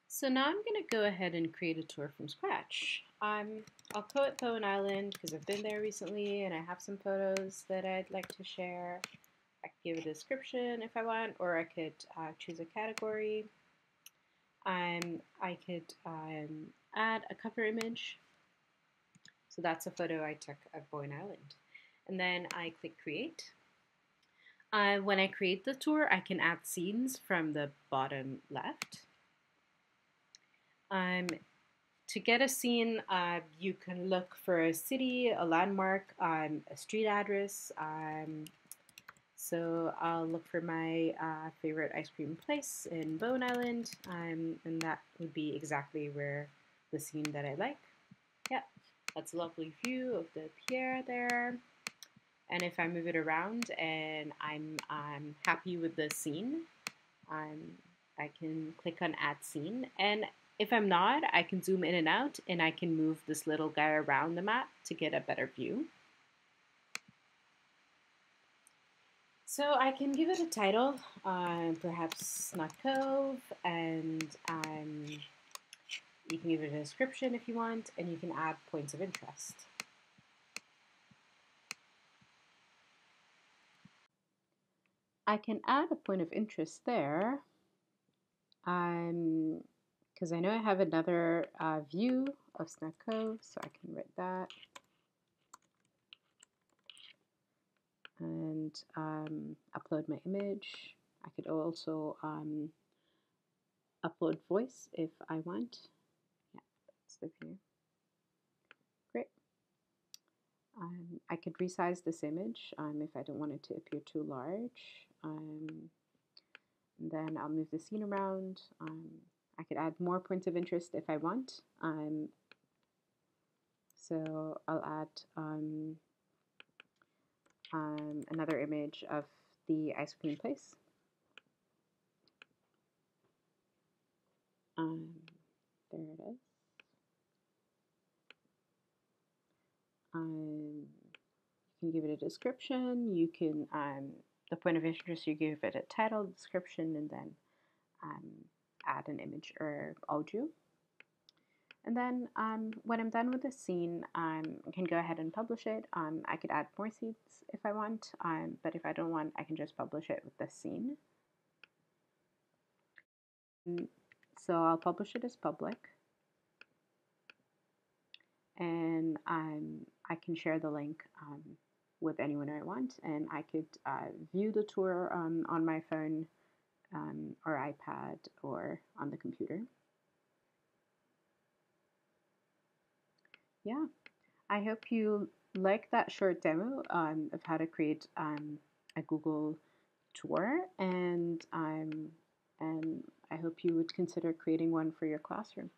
So now I'm going to go ahead and create a tour from scratch. I'll quote Bowen Island because I've been there recently and I have some photos that I'd like to share. I could give a description if I want, or I could choose a category. I could add a cover image. So that's a photo I took of Bowen Island. And then I click create. When I create the tour, I can add scenes from the bottom left. To get a scene, you can look for a city, a landmark, a street address. So I'll look for my favorite ice cream place in Bowen Island, and that would be exactly where the scene that I like. Yeah, that's a lovely view of the pier there. And if I move it around and I'm happy with the scene, I can click on Add Scene. And if I'm not, I can zoom in and out and I can move this little guy around the map to get a better view. So I can give it a title, perhaps Snug Cove, and you can give it a description if you want, and you can add points of interest. I can add a point of interest there, because I know I have another view of Snug Cove, so I can write that. And upload my image. I could also upload voice if I want. Yeah, that's the view. Great. I could resize this image if I don't want it to appear too large. And then I'll move the scene around. I could add more points of interest if I want. So I'll add another image of the ice cream place. There it is. You can give it a description. You can, the point of interest, you give it a title, description, and then add an image or audio. And then when I'm done with the scene, I can go ahead and publish it. I could add more scenes if I want, but if I don't want, I can just publish it with the scene. So I'll publish it as public. And I can share the link with anyone I want, and I could view the tour on my phone or iPad or on the computer. Yeah, I hope you like that short demo of how to create a Google tour, and I hope you would consider creating one for your classroom.